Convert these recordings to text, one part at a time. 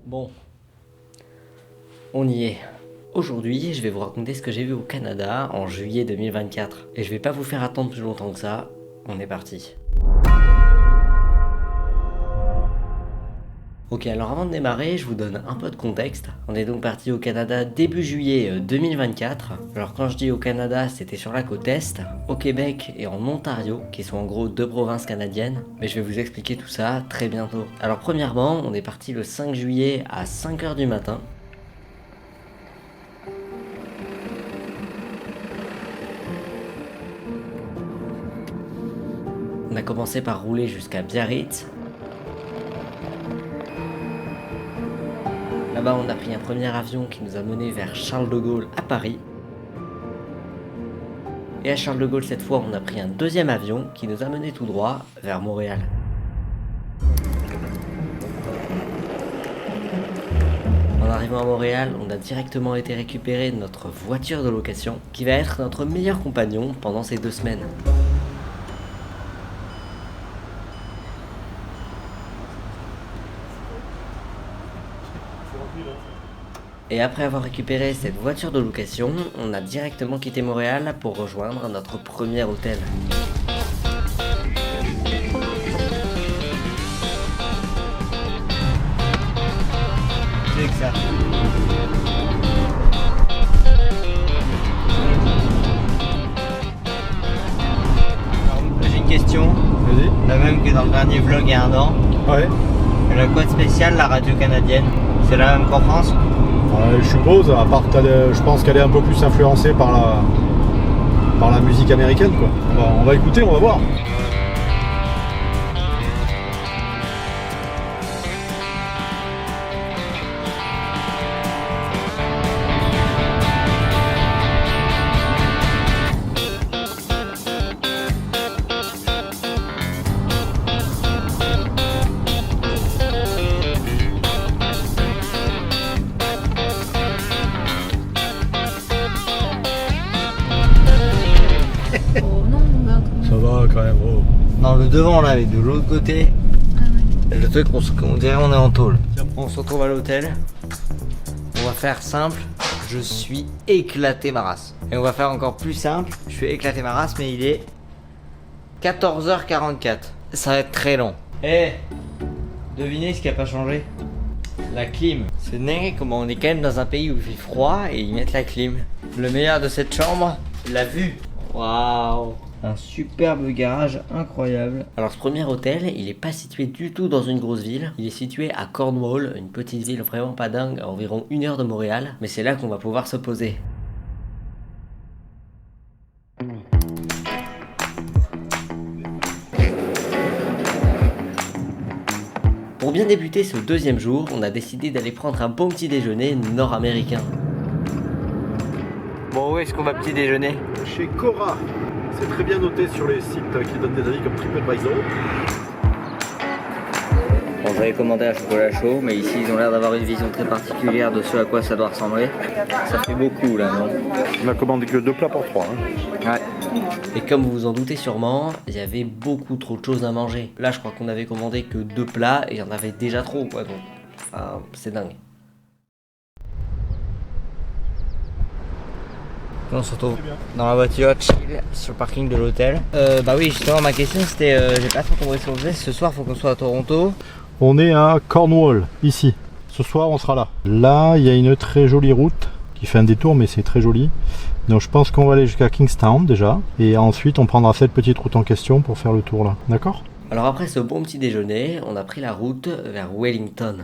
Bon, on y est. Aujourd'hui, je vais vous raconter ce que j'ai vu au Canada en juillet 2024. Et je vais pas vous faire attendre plus longtemps que ça, on est parti. Ok, alors avant de démarrer, je vous donne un peu de contexte. On est donc parti au Canada début juillet 2024. Alors quand je dis au Canada, c'était sur la côte Est, au Québec et en Ontario, qui sont en gros deux provinces canadiennes. Mais je vais vous expliquer tout ça très bientôt. Alors premièrement, on est parti le 5 juillet à 5h du matin. On a commencé par rouler jusqu'à Biarritz. Là-bas, on a pris un premier avion qui nous a mené vers Charles de Gaulle à Paris. Et à Charles de Gaulle, cette fois, on a pris un deuxième avion qui nous a mené tout droit vers Montréal. En arrivant à Montréal, on a directement été récupérer notre voiture de location qui va être notre meilleur compagnon pendant ces 2 semaines. Et après avoir récupéré cette voiture de location, on a directement quitté Montréal pour rejoindre notre premier hôtel. C'est que ça. Alors, j'ai une question, Vas-y. la même que dans le dernier vlog il y a 1 an. Ouais. Elle a quoi de spécial la radio canadienne? C'est la même qu'en France? Je suppose, à part je pense qu'elle est un peu plus influencée par la musique américaine, quoi. On va écouter, on va voir. Ça va quand même, oh. Non, le devant là, mais de l'autre côté. Le truc, on dirait on est en tôle. On se retrouve à l'hôtel. On va faire simple. Je suis éclaté ma race. Et on va faire encore plus simple. Je suis éclaté ma race, mais il est 14h44. Ça va être très long. Eh, devinez ce qui a pas changé? La clim. C'est dingue comment on est quand même dans un pays où il fait froid et ils mettent la clim. Le meilleur de cette chambre, la vue. Waouh! Un superbe garage incroyable. Alors ce premier hôtel, il est pas situé du tout dans une grosse ville. Il est situé à Cornwall, une petite ville vraiment pas dingue, à environ 1 heure de Montréal. Mais c'est là qu'on va pouvoir se poser. Pour bien débuter ce 2e jour, on a décidé d'aller prendre un bon petit déjeuner nord-américain. Bon, où est-ce qu'on va petit déjeuner? Chez Cora. C'est très bien noté sur les sites qui donnent des avis comme TripAdvisor. Bon, j'avais commandé un chocolat chaud, mais ici ils ont l'air d'avoir une vision très particulière de ce à quoi ça doit ressembler. Ça fait beaucoup là, non? On a commandé que 2 plats pour 3. Ouais. Et comme vous vous en doutez sûrement, il y avait beaucoup trop de choses à manger. Là, je crois qu'on avait commandé que 2 plats et il y en avait déjà trop, quoi. Donc, enfin, c'est dingue. On se retrouve dans la voiture, chill, sur le parking de l'hôtel. Bah oui, justement, ma question c'était, j'ai pas trop compris ce qu'on faisait. Ce soir, faut qu'on soit à Toronto. On est à Cornwall, ici. Ce soir, on sera là. Là, il y a une très jolie route qui fait un détour, mais c'est très joli. Donc je pense qu'on va aller jusqu'à Kingstown déjà. Et ensuite, on prendra cette petite route en question pour faire le tour là. D'accord? Alors après ce bon petit déjeuner, on a pris la route vers Wellington.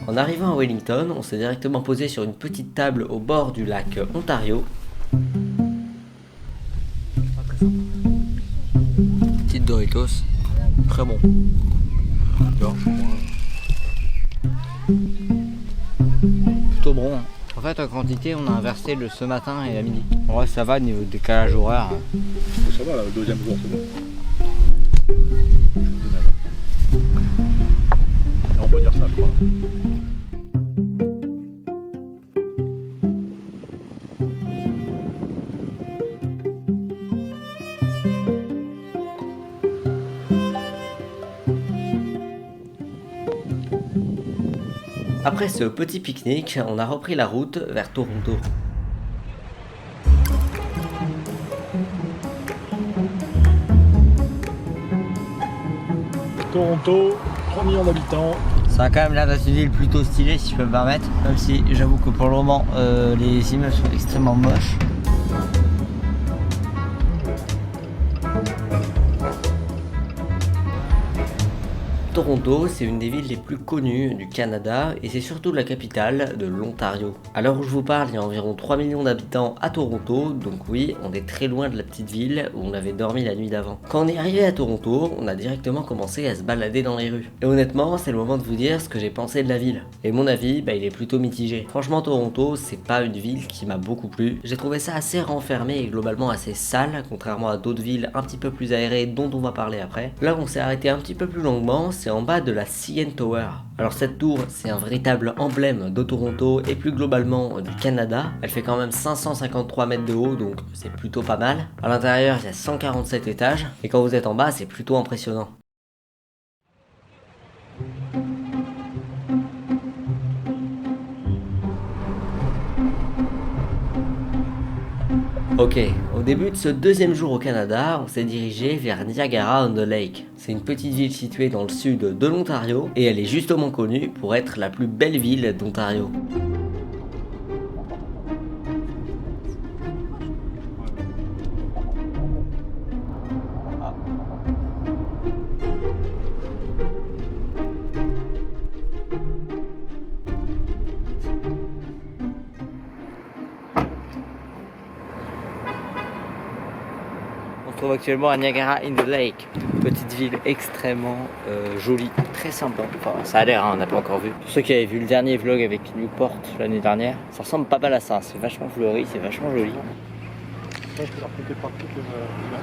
En arrivant à Wellington, on s'est directement posé sur une petite table au bord du lac Ontario. Petite Doritos, très bon. Plutôt bon. En fait, en quantité, on a inversé ce matin et à midi. En vrai, ça va niveau décalage horaire. Ça va là, le deuxième jour, c'est bon. On peut dire ça, je crois. Après ce petit pique-nique, on a repris la route vers Toronto. Toronto, 3 millions d'habitants. Ça a quand même l'air d'être une ville plutôt stylée si je peux me permettre. Même si j'avoue que pour le moment, les immeubles sont extrêmement moches. Toronto, c'est une des villes les plus connues du Canada et c'est surtout la capitale de l'Ontario. À l'heure où je vous parle, il y a environ 3 millions d'habitants à Toronto, donc oui, on est très loin de la petite ville où on avait dormi la nuit d'avant. Quand on est arrivé à Toronto, on a directement commencé à se balader dans les rues. Et honnêtement, c'est le moment de vous dire ce que j'ai pensé de la ville. Et mon avis, il est plutôt mitigé. Franchement, Toronto, c'est pas une ville qui m'a beaucoup plu. J'ai trouvé ça assez renfermé et globalement assez sale, contrairement à d'autres villes un petit peu plus aérées dont on va parler après. Là où on s'est arrêté un petit peu plus longuement, c'est en bas de la CN Tower. Alors cette tour, c'est un véritable emblème de Toronto et plus globalement du Canada. Elle fait quand même 553 mètres de haut, donc c'est plutôt pas mal. À l'intérieur, il y a 147 étages et quand vous êtes en bas, c'est plutôt impressionnant. Ok, au début de ce deuxième jour au Canada, on s'est dirigé vers Niagara-on-the-Lake. C'est une petite ville située dans le sud de l'Ontario et elle est justement connue pour être la plus belle ville d'Ontario. On se trouve actuellement à Niagara-in-the-Lake, petite ville extrêmement jolie, très sympa. Enfin, ça a l'air, hein, on n'a pas encore vu. Pour ceux qui avaient vu le dernier vlog avec Newport l'année dernière, ça ressemble pas mal à ça. C'est vachement fleuri, c'est vachement joli. Ça, je peux leur prêter partout l'image.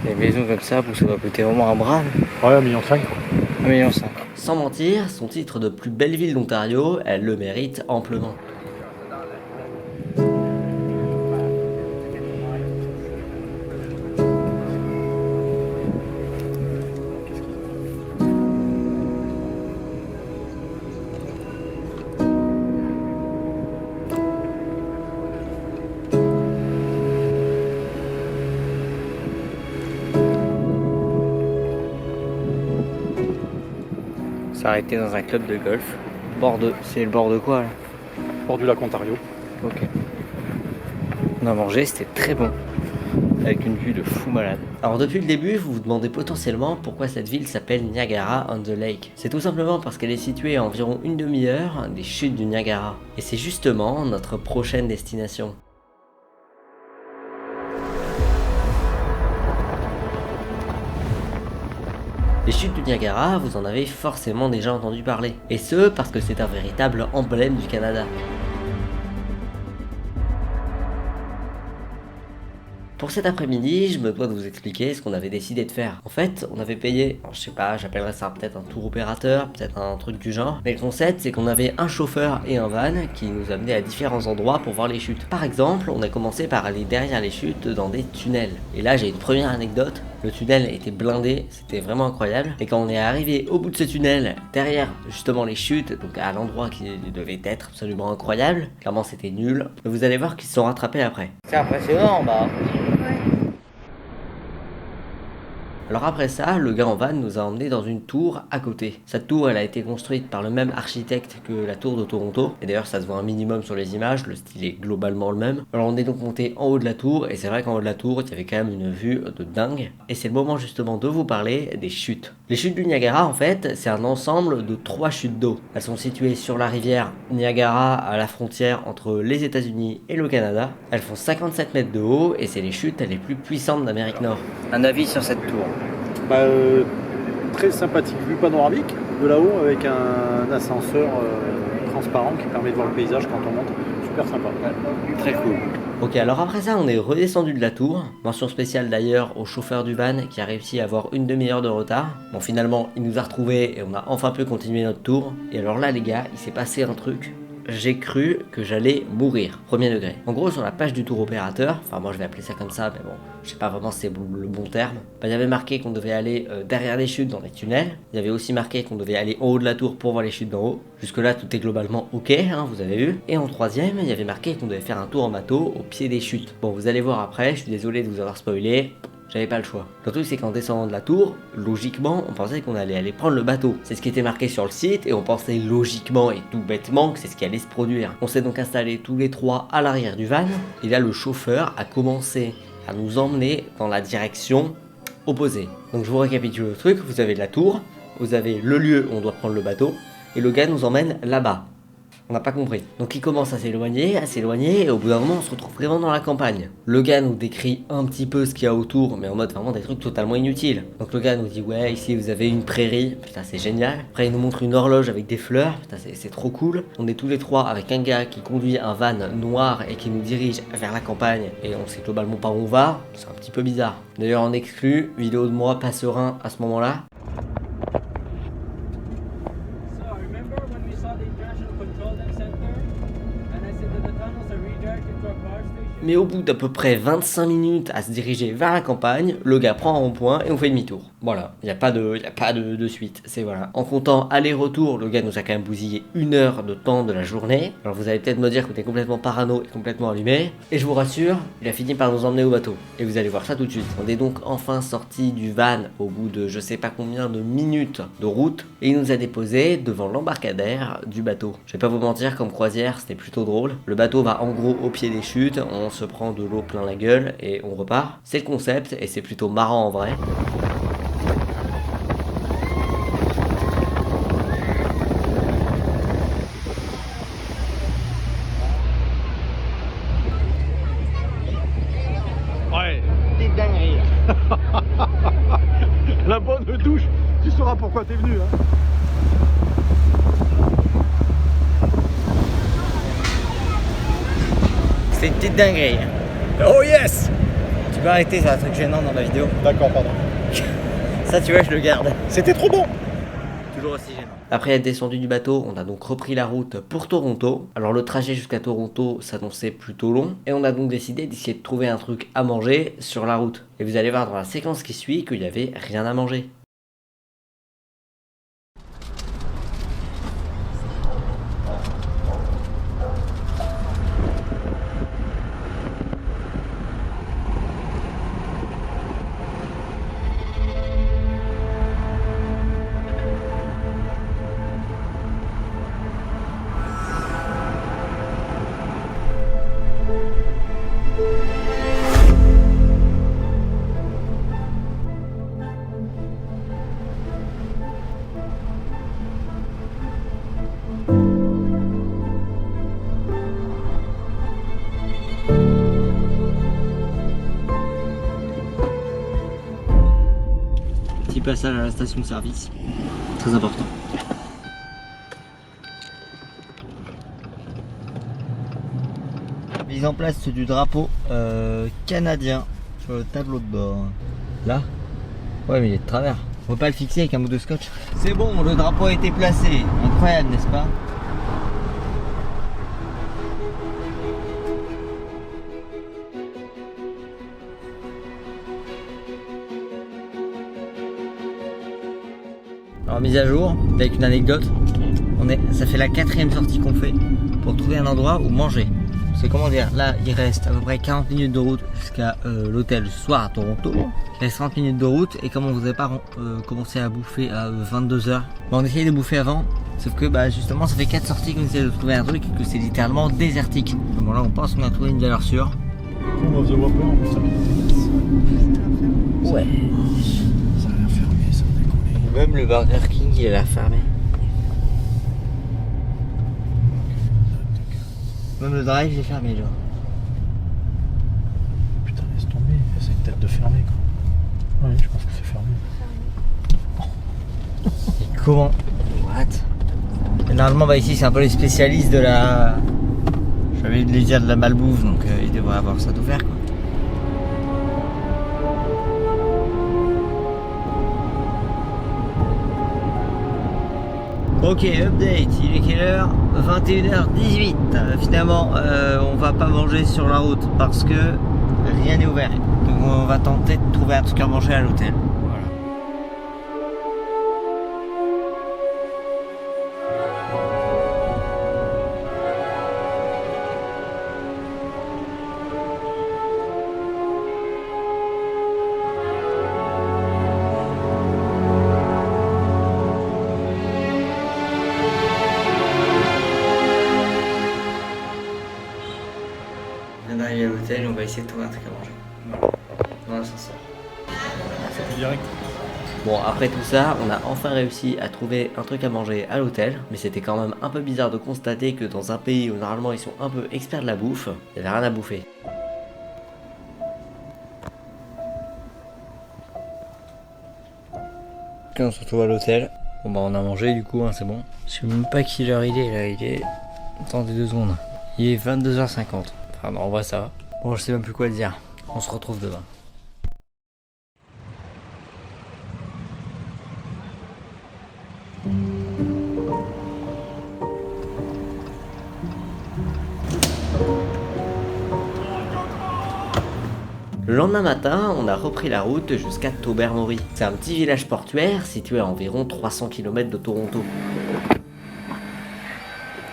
Les maisons comme ça, ça doit coûter vraiment un bras. Ouais, 1,5 million. 1,5 million. Sans mentir, son titre de plus belle ville d'Ontario, elle le mérite amplement. S'arrêter dans un club de golf. C'est le bord de quoi là? Bord du lac Ontario. Ok. On a mangé, c'était très bon. Avec une vue de fou malade. Alors depuis le début, vous vous demandez potentiellement pourquoi cette ville s'appelle Niagara-on-the-Lake. C'est tout simplement parce qu'elle est située à environ une demi-heure des chutes du Niagara. Et c'est justement notre prochaine destination. Les chutes du Niagara, vous en avez forcément déjà entendu parler. Et ce, parce que c'est un véritable emblème du Canada. Pour cet après-midi, je me dois de vous expliquer ce qu'on avait décidé de faire. En fait, on avait payé, je sais pas, j'appellerais ça peut-être un tour opérateur, peut-être un truc du genre. Mais le concept, c'est qu'on avait un chauffeur et un van qui nous amenaient à différents endroits pour voir les chutes. Par exemple, on a commencé par aller derrière les chutes dans des tunnels. Et là, j'ai une première anecdote. Le tunnel était blindé, c'était vraiment incroyable. Et quand on est arrivé au bout de ce tunnel, derrière justement les chutes, donc à l'endroit qui devait être absolument incroyable, clairement c'était nul. Mais vous allez voir qu'ils se sont rattrapés après. C'est impressionnant en bas. Alors après ça, le gars en van nous a emmenés dans une tour à côté. Cette tour, elle a été construite par le même architecte que la tour de Toronto. Et d'ailleurs, ça se voit un minimum sur les images, le style est globalement le même. Alors on est donc monté en haut de la tour, et c'est vrai qu'en haut de la tour, il y avait quand même une vue de dingue. Et c'est le moment justement de vous parler des chutes. Les chutes du Niagara, en fait, c'est un ensemble de 3 chutes d'eau. Elles sont situées sur la rivière Niagara, à la frontière entre les États-Unis et le Canada. Elles font 57 mètres de haut et c'est les chutes les plus puissantes d'Amérique Nord. Un avis sur cette tour? Très sympathique vue panoramique de là-haut avec un ascenseur transparent qui permet de voir le paysage quand on monte. Super sympa. Très cool. Ok, alors après ça, on est redescendu de la tour. Mention spéciale d'ailleurs au chauffeur du van qui a réussi à avoir une demi-heure de retard. Bon, finalement, il nous a retrouvés et on a enfin pu continuer notre tour. Et alors là, les gars, il s'est passé un truc. J'ai cru que j'allais mourir, premier degré. En gros, sur la page du tour opérateur, enfin moi je vais appeler ça comme ça, mais bon, je sais pas vraiment si c'est le bon terme. Il y avait marqué qu'on devait aller derrière les chutes dans les tunnels. Il y avait aussi marqué qu'on devait aller en haut de la tour pour voir les chutes d'en haut. Jusque là, tout est globalement ok, hein, vous avez vu. Et en troisième, il y avait marqué qu'on devait faire un tour en bateau au pied des chutes. Bon, vous allez voir après, je suis désolé de vous avoir spoilé. J'avais pas le choix. Le truc c'est qu'en descendant de la tour, logiquement, on pensait qu'on allait aller prendre le bateau. C'est ce qui était marqué sur le site et on pensait logiquement et tout bêtement que c'est ce qui allait se produire. On s'est donc installés tous les trois à l'arrière du van et là le chauffeur a commencé à nous emmener dans la direction opposée. Donc je vous récapitule le truc, vous avez de la tour, vous avez le lieu où on doit prendre le bateau et le gars nous emmène là-bas. On n'a pas compris. Donc il commence à s'éloigner, et au bout d'un moment on se retrouve vraiment dans la campagne. Le gars nous décrit un petit peu ce qu'il y a autour, mais en mode vraiment des trucs totalement inutiles. Donc le gars nous dit ouais, ici vous avez une prairie, putain c'est génial. Après il nous montre une horloge avec des fleurs, putain c'est trop cool. On est tous les trois avec un gars qui conduit un van noir et qui nous dirige vers la campagne, et on sait globalement pas où on va, c'est un petit peu bizarre. D'ailleurs en exclu, vidéo de moi pas serein à ce moment-là. Mais au bout d'à peu près 25 minutes à se diriger vers la campagne, le gars prend un rond-point et on fait demi-tour. Voilà, il n'y a pas de suite, c'est voilà. En comptant aller-retour, le gars nous a quand même bousillé 1 heure de temps de la journée. Alors vous allez peut-être me dire que t'es complètement parano et complètement allumé. Et je vous rassure, il a fini par nous emmener au bateau. Et vous allez voir ça tout de suite. On est donc enfin sorti du van au bout de je sais pas combien de minutes de route. Et il nous a déposé devant l'embarcadère du bateau. Je vais pas vous mentir, comme croisière, c'était plutôt drôle. Le bateau va en gros au pied des chutes, on se prend de l'eau plein la gueule et on repart. C'est le concept et c'est plutôt marrant en vrai. Ouais, Petite dinguerie. la bonne douche, tu sauras pourquoi t'es venu. Hein. C'est une petite dinguerie. Oh yes! Tu peux arrêter, c'est un truc gênant dans la vidéo. D'accord, pardon. Ça tu vois, je le garde. C'était trop bon! Toujours aussi gênant. Après être descendu du bateau, on a donc repris la route pour Toronto. Alors le trajet jusqu'à Toronto s'annonçait plutôt long et on a donc décidé d'essayer de trouver un truc à manger sur la route. Et vous allez voir dans la séquence qui suit qu'il n'y avait rien à manger. Petit passage à la station-service, très important. Mise en place du drapeau canadien sur le tableau de bord. Là? Ouais, mais il est de travers. On peut pas le fixer avec un bout de scotch. C'est bon, le drapeau a été placé. Incroyable, n'est-ce pas? Alors mise à jour, avec une anecdote, ça fait la 4e sortie qu'on fait pour trouver un endroit où manger. Parce que comment dire, là il reste à peu près 40 minutes de route jusqu'à l'hôtel ce soir à Toronto. Il reste 30 minutes de route et comme on vous avait pas commencé à bouffer à 22h, on essayait de bouffer avant, sauf que justement ça fait 4 sorties qu'on essaie de trouver un truc et que c'est littéralement désertique. Bon là on pense qu'on a trouvé une valeur sûre. On va voir pas, Ouais. Ça a l'air fermé, ça déconne. Même le Burger King il est là fermé. Même le drive il est fermé genre. Putain, laisse tomber, c'est une tête de fermé quoi. Oui, je pense que c'est fermé. Et comment? What? Et normalement bah ici c'est un peu les spécialistes de la... J'avais de les dire de la malbouffe donc ils devraient avoir ça d'ouvert quoi. Ok, update, il est quelle heure? 21h18. Finalement, on va pas manger sur la route parce que rien n'est ouvert. Donc on va tenter de trouver un truc à manger à l'hôtel. Voilà. On vient d'arriver à l'hôtel, on va essayer de trouver un truc à manger. Voilà. Dans l'ascenseur. C'est direct. Bon, après tout ça, on a enfin réussi à trouver un truc à manger à l'hôtel, mais c'était quand même un peu bizarre de constater que dans un pays où normalement ils sont un peu experts de la bouffe, il n'y avait rien à bouffer. Ok, on se retrouve à l'hôtel. Bon bah on a mangé du coup, hein, c'est bon. Je sais même pas quelle heure il est là, il est... Attendez 2 secondes. Il est 22h50. Enfin non, en vrai ça va. Bon, je sais même plus quoi dire. On se retrouve demain. Le lendemain matin, on a repris la route jusqu'à Tobermory. C'est un petit village portuaire situé à environ 300 km de Toronto.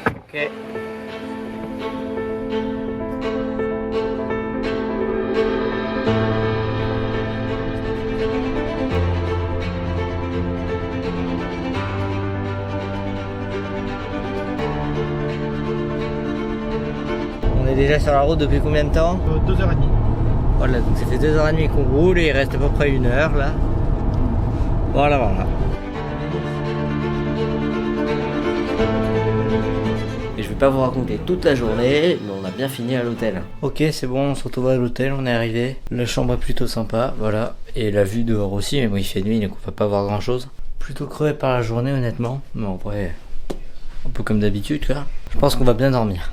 Ok. On est déjà sur la route depuis combien de temps? 2h30. Voilà, donc ça fait 2h30 qu'on roule et il reste à peu près 1 heure là. Voilà, voilà. Et je vais pas vous raconter toute la journée, mais on a bien fini à l'hôtel. Ok, c'est bon, on se retrouve à l'hôtel, on est arrivé. La chambre est plutôt sympa, voilà. Et la vue dehors aussi, mais bon, il fait nuit, donc on va pas voir grand chose. Plutôt crevé par la journée, honnêtement. Mais en vrai, un peu comme d'habitude, quoi. Je pense qu'on va bien dormir.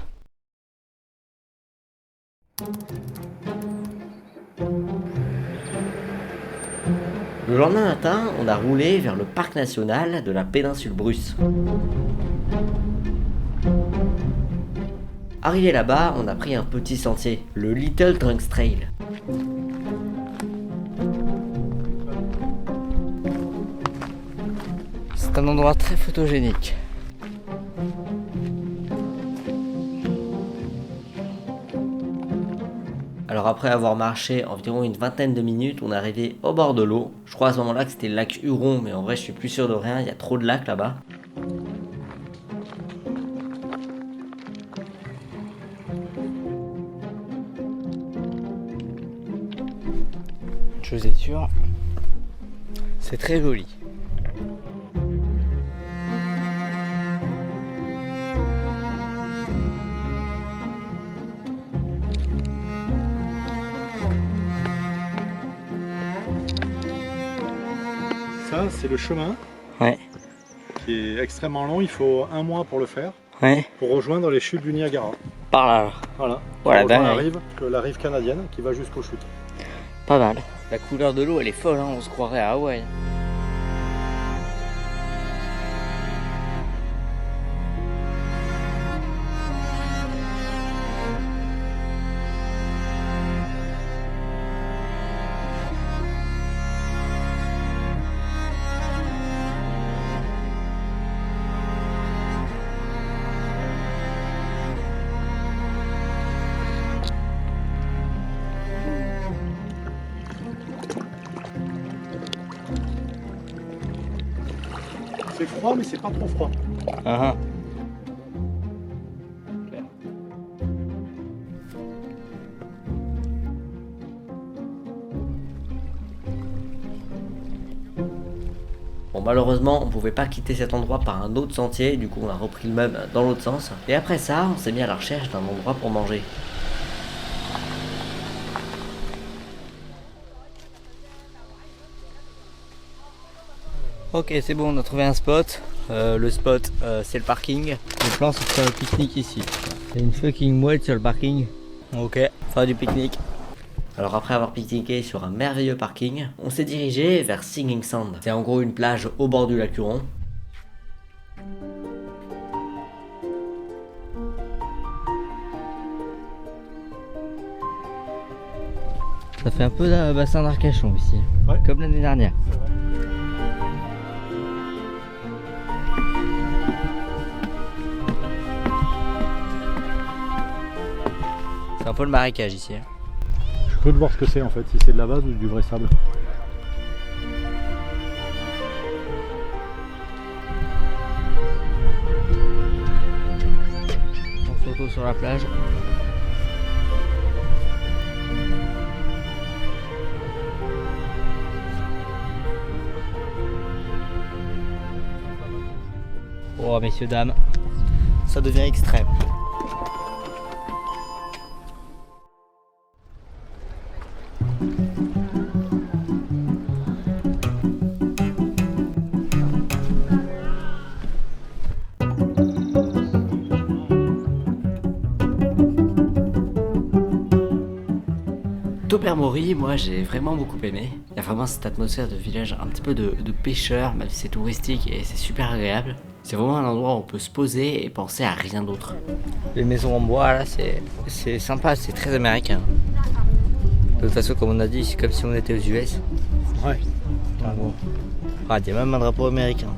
Le lendemain matin, on a roulé vers le parc national de la péninsule Bruce. Arrivé là-bas, on a pris un petit sentier, le Little Trunks Trail. C'est un endroit très photogénique. Alors après avoir marché environ une vingtaine de minutes, on est arrivé au bord de l'eau. Je crois à ce moment-là que c'était le lac Huron, mais en vrai je suis plus sûr de rien, il y a trop de lacs là-bas. Une chose est sûre, c'est très joli. Ça, c'est le chemin Ouais, qui est extrêmement long. Il faut 1 mois pour le faire, ouais, pour rejoindre les chutes du Niagara. par là. Voilà. Voilà, On rejoint dingue. la rive canadienne qui va jusqu'aux chutes. Pas mal. La couleur de l'eau elle est folle, hein, on se croirait à Hawaï. C'est froid, mais c'est pas trop froid. Ah, Bon malheureusement on pouvait pas quitter cet endroit par un autre sentier, du coup on a repris le même dans l'autre sens. Et après ça, on s'est mis à la recherche d'un endroit pour manger. Ok, c'est bon, on a trouvé un spot. Le spot, c'est le parking. Le plan, c'est de faire le pique-nique ici. Il y a une fucking mouette sur le parking. Ok, faire du pique-nique. Alors après avoir pique-niqué sur un merveilleux parking, on s'est dirigé vers Singing Sand. C'est en gros une plage au bord du lac Huron. Ça fait un peu de bassin d'Arcachon ici, ouais. Comme l'année dernière. C'est un peu le marécage ici. Je suis curieux de voir ce que c'est en fait, si c'est de la vase ou du vrai sable. On se retrouve sur la plage. Oh messieurs dames, ça devient extrême. Tobermory, moi j'ai vraiment beaucoup aimé. Il y a vraiment cette atmosphère de village, un petit peu de pêcheur, même si c'est touristique et c'est super agréable. C'est vraiment un endroit où on peut se poser et penser à rien d'autre. Les maisons en bois là, c'est sympa, c'est très américain. De toute façon, comme on a dit, c'est comme si on était aux US. Ouais. Bon. Ah, il y a même un drapeau américain.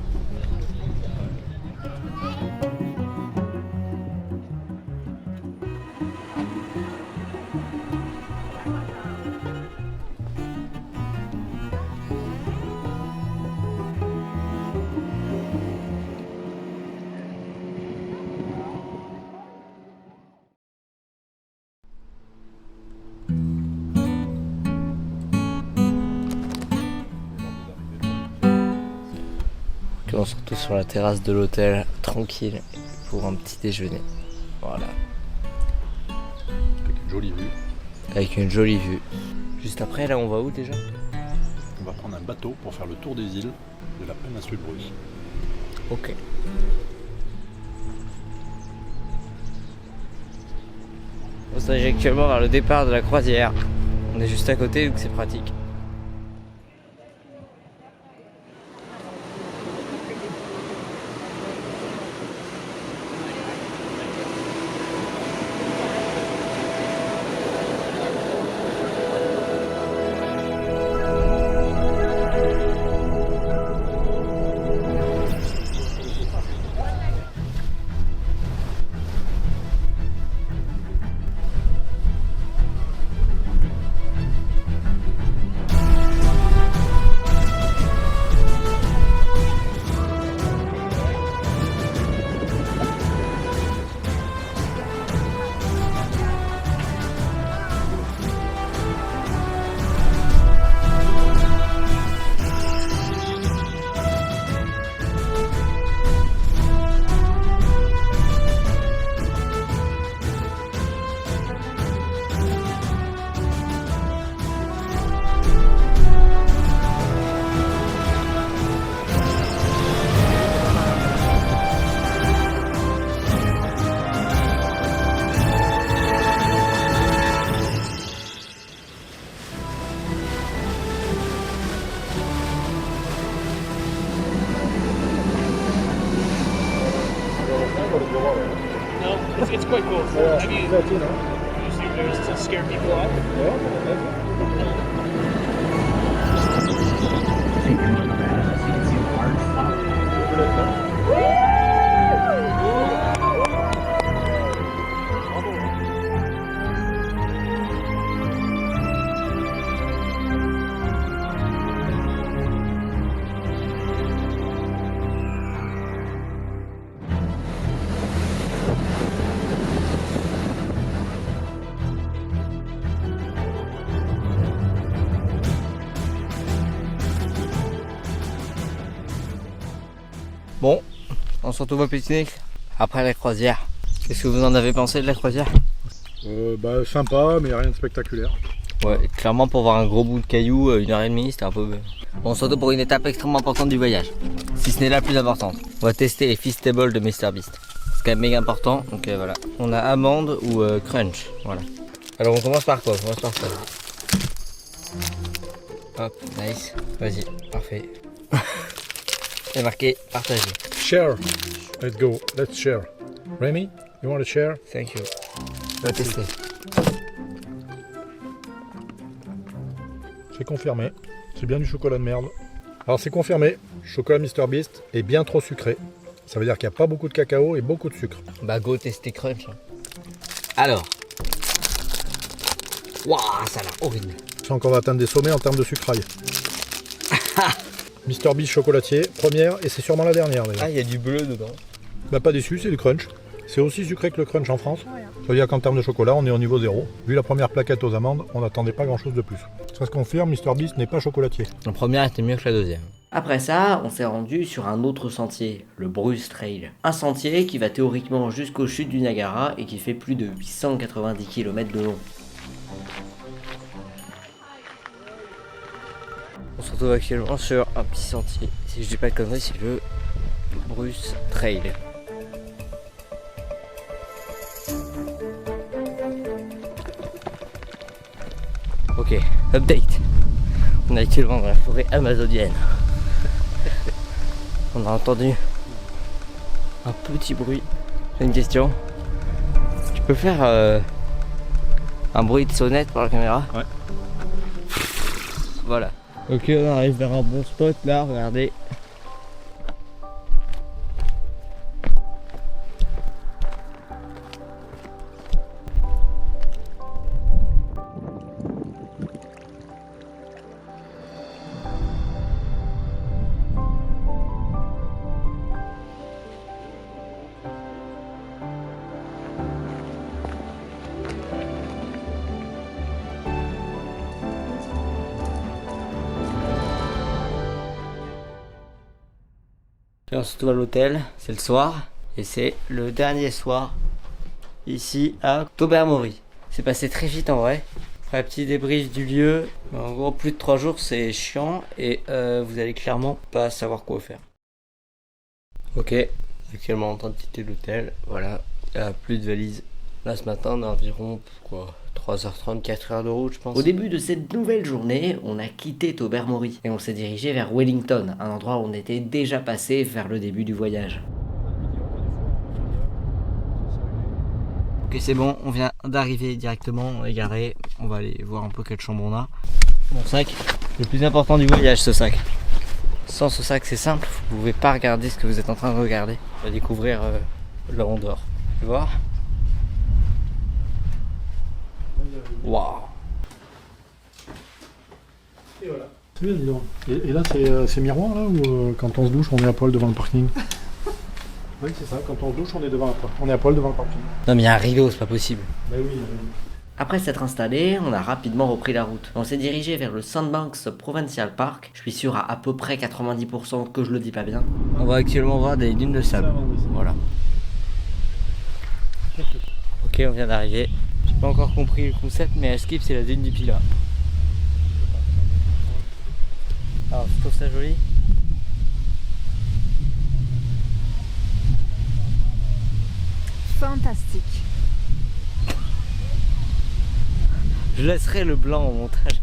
On se retrouve sur la terrasse de l'hôtel, tranquille, pour un petit déjeuner. Voilà. Avec une jolie vue. Avec une jolie vue. Juste après, là, on va où déjà? On va prendre un bateau pour faire le tour des îles de la péninsule Bruce. Ok. On se dirige actuellement vers le départ de la croisière. On est juste à côté, donc c'est pratique. It's quite cool. Yeah, Have you, that's, you know. you see there's to scare people off? Bon, on se retrouve au pique-nique après la croisière. Qu'est-ce que vous en avez pensé de la croisière? Bah sympa, mais rien de spectaculaire. Ouais, clairement pour voir un gros bout de caillou, 1h30, c'était un peu... Bon, surtout pour une étape extrêmement importante du voyage. Si ce n'est la plus importante. On va tester les Feastables de MrBeast. C'est quand même méga important, donc voilà. On a amande ou crunch, voilà. Alors on commence par quoi? On commence par ça. Hop, nice. Vas-y, parfait. C'est marqué partager. Share. Let's go. Let's share. Rémi, you want to share? Thank you. On va tester. C'est confirmé. C'est bien du chocolat de merde. Alors c'est confirmé. Chocolat MrBeast est bien trop sucré. Ça veut dire qu'il n'y a pas beaucoup de cacao et beaucoup de sucre. Bah go tester crunch. Alors. Waouh, ça a l'air horrible. Je sens qu'on va atteindre des sommets en termes de sucrail. MrBeast chocolatier, première, et c'est sûrement la dernière d'ailleurs. Ah, il y a du bleu dedans. Bah pas déçu, c'est du crunch. C'est aussi sucré que le crunch en France. Ça veut dire qu'en termes de chocolat, on est au niveau 0. Vu la première plaquette aux amandes, on n'attendait pas grand chose de plus. Ça se confirme, MrBeast n'est pas chocolatier. La première était mieux que la deuxième. Après ça, on s'est rendu sur un autre sentier, le Bruce Trail. Un sentier qui va théoriquement jusqu'aux chutes du Niagara et qui fait plus de 890 km de long. On se retrouve actuellement sur un petit sentier. Si je dis pas de conneries, c'est le Bruce Trail. Ok, update. On est actuellement dans la forêt amazonienne. On a entendu un petit bruit. J'ai une question. Tu peux faire un bruit de sonnette pour la caméra? Ouais. Voilà. Ok, on arrive vers un bon spot là, regardez. Et on se retrouve à l'hôtel, c'est le soir, et c'est le dernier soir ici à Tobermory. C'est passé très vite en vrai. Un petit débrief du lieu. En gros, plus de 3 jours, c'est chiant et vous allez clairement pas savoir quoi faire. Ok, actuellement en train de quitter l'hôtel. Voilà, il n'y a plus de valises. Là ce matin, on a environ 3h30, 4h de route, je pense. Au début de cette nouvelle journée, on a quitté Tobermory et on s'est dirigé vers Wellington, un endroit où on était déjà passé vers le début du voyage. Ok, c'est bon, on vient d'arriver directement, on est garé. On va aller voir un peu quelle chambre on a. Mon sac, le plus important du voyage, ce sac. Sans ce sac, c'est simple, vous pouvez pas regarder ce que vous êtes en train de regarder. On va découvrir là où on dort. Tu veux voir? Waouh! Et voilà. C'est bien, dis donc. Et là, c'est miroir là ou quand on se douche, on est à poil devant le parking? Oui, c'est ça. Quand on se douche, on est à poil devant le parking. Non, mais il y a un rideau, c'est pas possible. Mais oui. Après s'être installé, on a rapidement repris la route. On s'est dirigé vers le Sandbanks Provincial Park. Je suis sûr à peu près 90% que je le dis pas bien. On va actuellement voir des dunes de sable. Voilà. Ok, on vient d'arriver. J'ai pas encore compris le concept, mais à Skip, c'est la dune du Pilat. Alors, je trouve ça joli. Fantastique. Je laisserai le blanc au montage.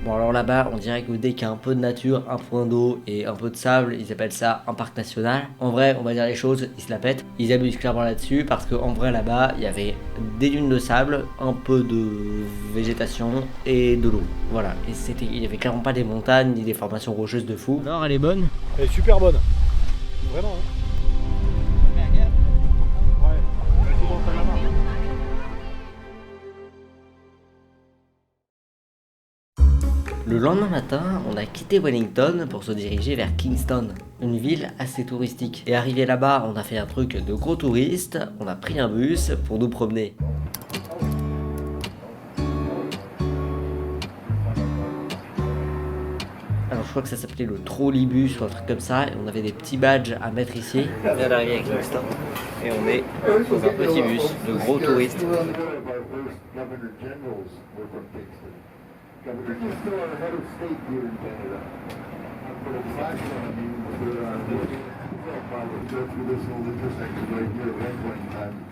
Bon alors là-bas, on dirait que dès qu'il y a un peu de nature, un point d'eau et un peu de sable, ils appellent ça un parc national. En vrai, on va dire les choses, ils se la pètent. Ils abusent clairement là-dessus parce qu'en vrai là-bas, il y avait des dunes de sable, un peu de végétation et de l'eau. Voilà, et il y avait clairement pas des montagnes ni des formations rocheuses de fou. Alors elle est bonne? Elle est super bonne. Vraiment. Hein. Le lendemain matin, on a quitté Wellington pour se diriger vers Kingston, une ville assez touristique. Et arrivé là-bas, on a fait un truc de gros touristes, on a pris un bus pour nous promener. crois que ça s'appelait le trolleybus ou un truc comme ça, et on avait des petits badges à mettre ici. On vient d'arriver à Kingston et on est dans un petit bus de gros touristes.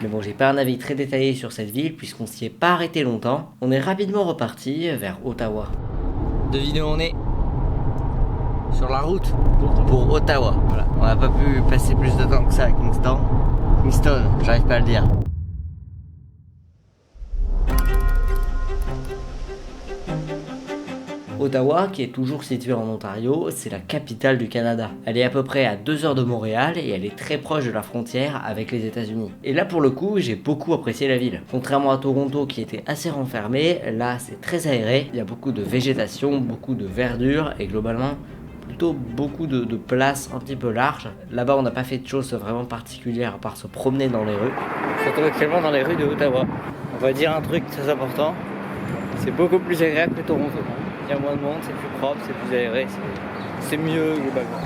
Mais bon, j'ai pas un avis très détaillé sur cette ville puisqu'on s'y est pas arrêté longtemps. On est rapidement reparti vers Ottawa. Devinez où on est? Sur la route pour Ottawa. Voilà. On n'a pas pu passer plus de temps que ça à Kingston. Kingston, j'arrive pas à le dire. Ottawa, qui est toujours située en Ontario, c'est la capitale du Canada. Elle est à peu près à 2 heures de Montréal et elle est très proche de la frontière avec les États-Unis. Et là pour le coup, j'ai beaucoup apprécié la ville. Contrairement à Toronto qui était assez renfermé, là c'est très aéré, il y a beaucoup de végétation, beaucoup de verdure et globalement plutôt beaucoup de places un petit peu larges. Là-bas on n'a pas fait de choses vraiment particulières à part se promener dans les rues. On se retrouve actuellement dans les rues de Ottawa. On va dire un truc très important, c'est beaucoup plus agréable que Toronto. Il y a moins de monde, c'est plus propre, c'est plus aéré, c'est mieux globalement.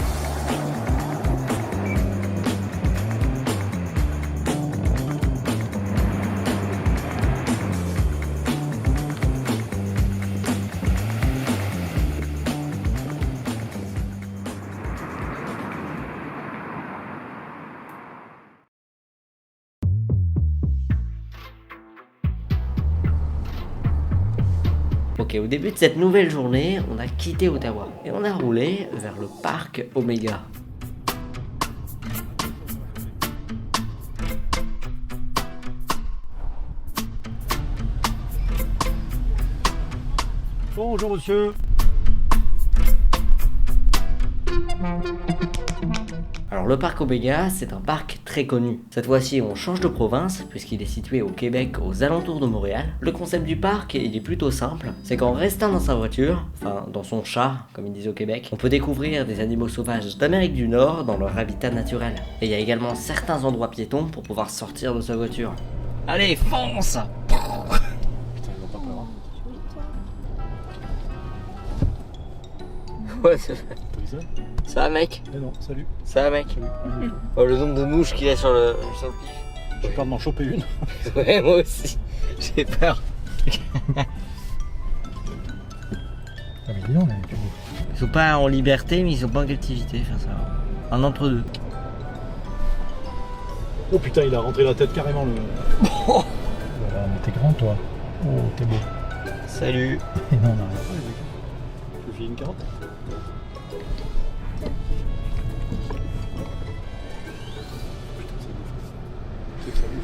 Ok, au début de cette nouvelle journée, on a quitté Ottawa et on a roulé vers le parc Omega. Bonjour monsieur. Alors le parc Omega, c'est un parc très connu. Cette fois-ci, on change de province puisqu'il est situé au Québec, aux alentours de Montréal. Le concept du parc, il est plutôt simple. C'est qu'en restant dans sa voiture, enfin dans son chat, comme ils disent au Québec, on peut découvrir des animaux sauvages d'Amérique du Nord dans leur habitat naturel. Et il y a également certains endroits piétons pour pouvoir sortir de sa voiture. Allez, fonce! Putain, ils ont pas peur. Ouais, T'as vu ça? ça va mec? Eh non, salut. Ça va mec? Salut. Oh, le nombre de mouches qu'il y a sur le pif. J'ai peur de m'en choper une. Ouais, moi aussi. J'ai peur. Ah mais dis donc, Ils sont pas en liberté, mais ils sont pas en captivité. Enfin, ça... Un entre-deux. Oh putain, il a rentré la tête carrément le... Oh. Voilà, mais t'es grand toi. Oh, t'es beau. Salut. Et non, on a rien. Je fais une carotte. C'est que ça bouffe.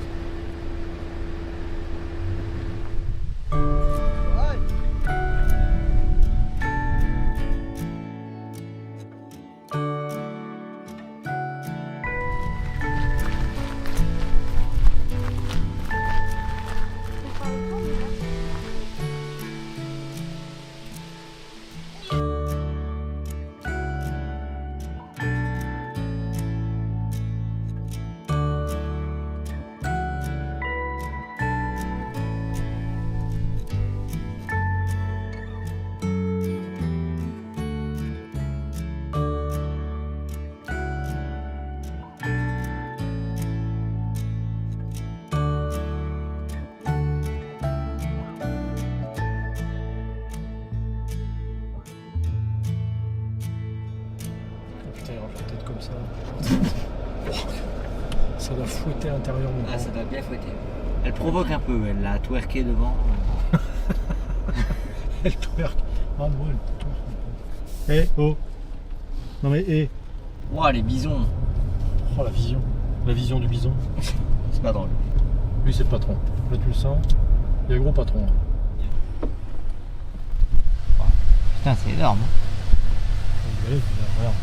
Putain, il rentre la tête comme ça. Ça doit fouetter intérieurement. Ah, ça doit bien fouetter. Elle provoque un peu, elle l'a twerké devant. Elle twerk. Ah, moi, elle twerk. Eh, oh. Non mais, eh. Ouah, les bisons. Oh, la vision. La vision du bison. C'est pas drôle. Lui, c'est le patron. Là, tu le sens. Il y a le gros patron. Putain, c'est énorme. Allez, regarde.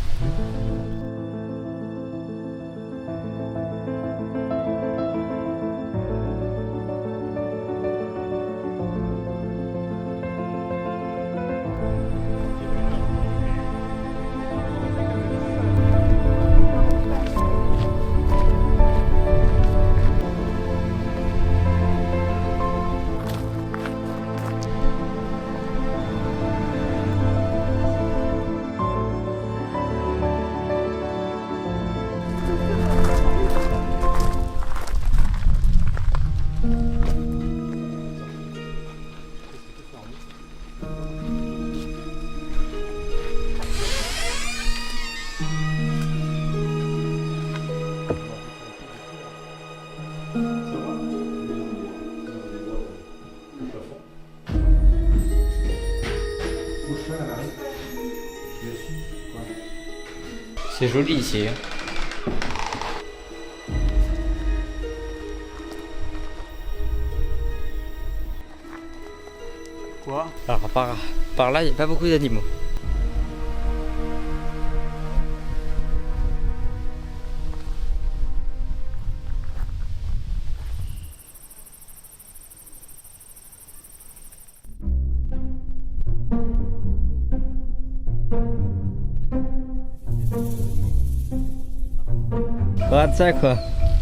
C'est joli ici. Hein. Quoi? Alors par là, il n'y a pas beaucoup d'animaux. Regarde ça quoi,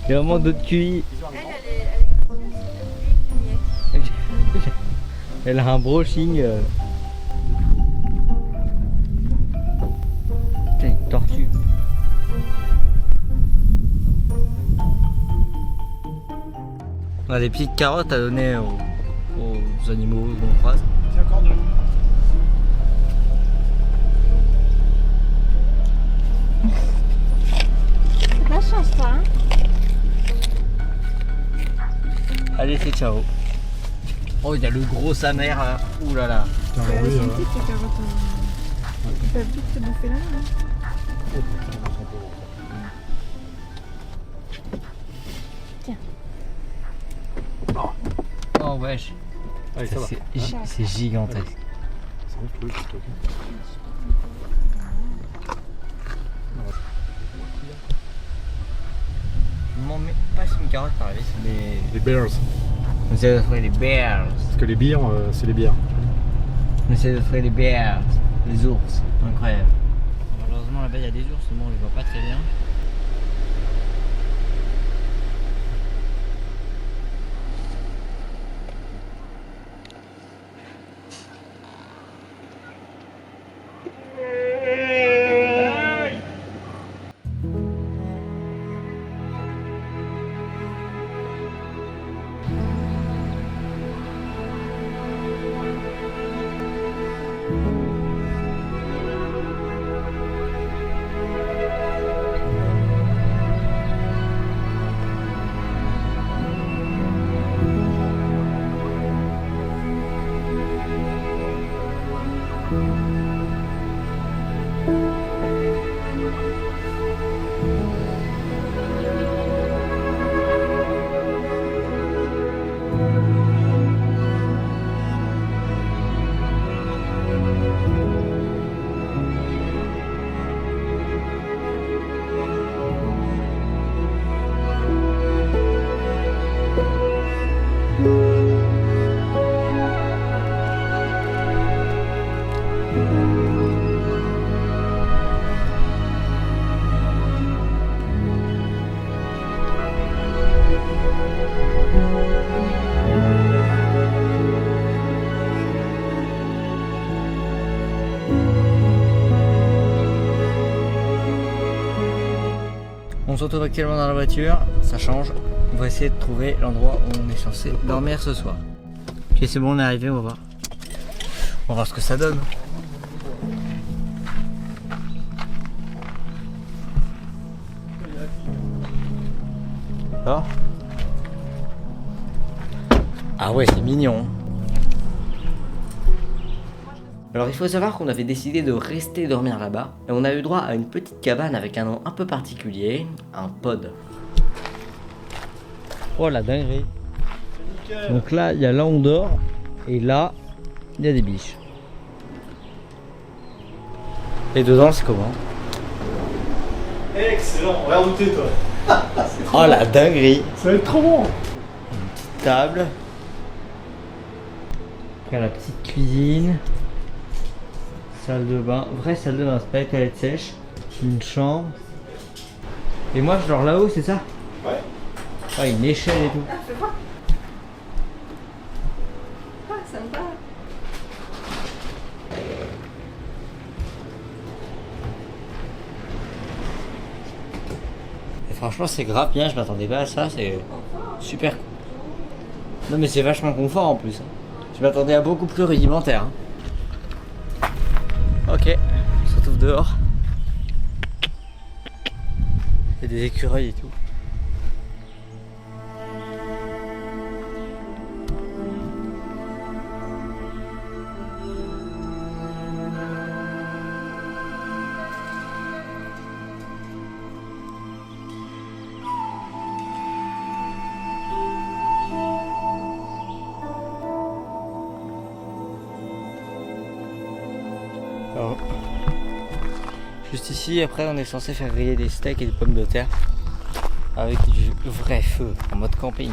il y a vraiment d'autres QI. Elle a un brushing. Putain, une tortue. On a des petites carottes à donner aux animaux qu'on croise. C'est encore deux. La chance, toi, hein? Allez, c'est ciao. Oh, il y a le gros sa mère là. Ouh là là. Putain, alors lui, Elles sont petites, les carottes. Ils peuvent vite te bouffer là. Oh wesh. Allez, ça va. C'est gigantesque. C'est un truc, ce truc. Je m'en mets pas sur une carotte par là, c'est des. Les bears. On essaie de trouver les bears. Parce que les bières, c'est les bières. On essaie de trouver les bears. Les ours. Incroyable. Malheureusement là-bas il y a des ours, mais on les voit pas très bien. On se retrouve actuellement dans la voiture, ça change. On va essayer de trouver l'endroit où on est censé dormir ce soir. Ok, c'est bon, on est arrivé, on va voir. On va voir ce que ça donne. Ah, ah ouais, c'est mignon. Alors il faut savoir qu'on avait décidé de rester dormir là-bas et on a eu droit à une petite cabane avec un nom un peu particulier, un pod. Oh la dinguerie. Donc là il y a là on dort et là il y a des biches. Et dedans c'est comment? Excellent, regarde où t'es toi. Oh la dinguerie. Ça va être trop bon. Une petite table. Après la petite cuisine. Salle de bain, vraie salle de bain, c'est pas les toilettes sèches. Une chambre. Et moi je dors là-haut, c'est ça? Ouais. Ah, une échelle et tout. Ah, fais voir. Ah, sympa. Et franchement c'est grave bien, je m'attendais pas à ça, c'est super cool. Non mais c'est vachement confort en plus. Je m'attendais à beaucoup plus rudimentaire. Hein. Ok, on se retrouve dehors. Il y a des écureuils et tout. ici, après on est censé faire griller des steaks et des pommes de terre avec du vrai feu en mode camping.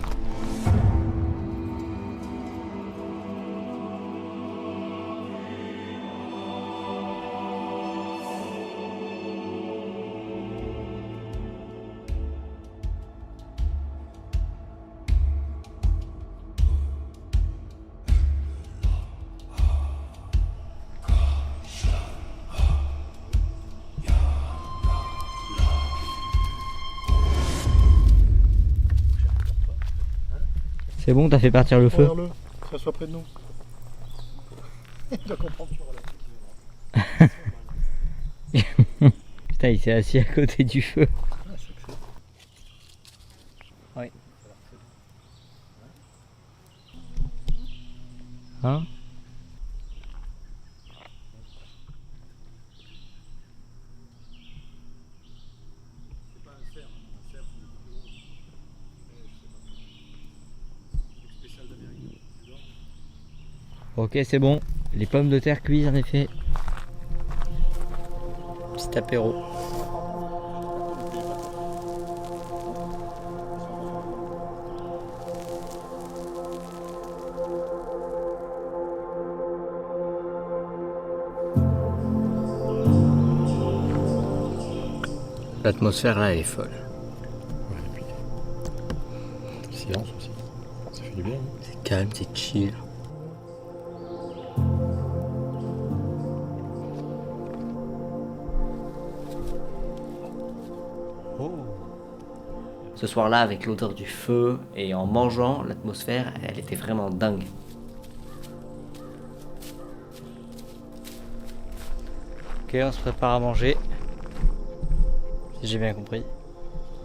C'est bon, t'as fait partir le feu? Regarde-le, que ça soit près de nous. Il doit comprendre sur la Putain, il s'est assis à côté du feu. Oui. Hein? Ok, c'est bon. Les pommes de terre cuites en effet. Petit apéro. L'atmosphère là elle est folle. Ouais, et puis le silence aussi. Ça fait du bien. Hein. C'est calme, c'est chill. Ce soir-là, avec l'odeur du feu et en mangeant, l'atmosphère, elle était vraiment dingue. Ok, on se prépare à manger. Si j'ai bien compris.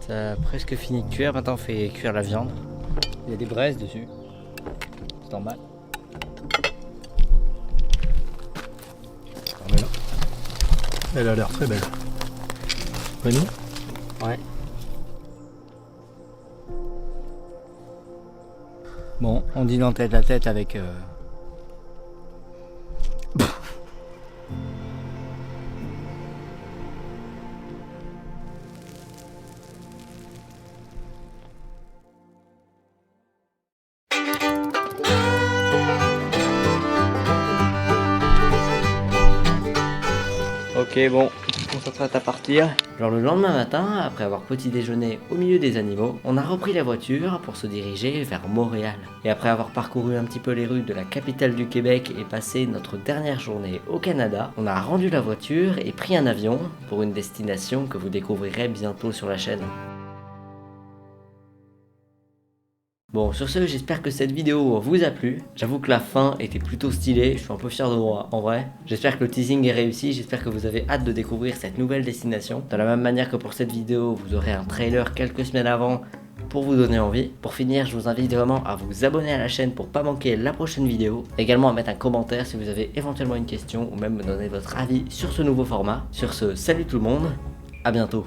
Ça a presque fini de cuire, maintenant on fait cuire la viande. Il y a des braises dessus. C'est normal. On est là. Elle a l'air très belle. Rémi ? Ouais. Bon, on dîne en tête à tête avec... Ok, bon, on s'apprête à partir. Genre le lendemain matin, après avoir petit déjeuné au milieu des animaux, on a repris la voiture pour se diriger vers Montréal. Et après avoir parcouru un petit peu les rues de la capitale du Québec et passé notre dernière journée au Canada, on a rendu la voiture et pris un avion pour une destination que vous découvrirez bientôt sur la chaîne. Bon, sur ce, j'espère que cette vidéo vous a plu. J'avoue que la fin était plutôt stylée, je suis un peu fier de moi, en vrai. J'espère que le teasing est réussi, j'espère que vous avez hâte de découvrir cette nouvelle destination. De la même manière que pour cette vidéo, vous aurez un trailer quelques semaines avant pour vous donner envie. Pour finir, je vous invite vraiment à vous abonner à la chaîne pour pas manquer la prochaine vidéo. Également à mettre un commentaire si vous avez éventuellement une question ou même me donner votre avis sur ce nouveau format. Sur ce, salut tout le monde, à bientôt.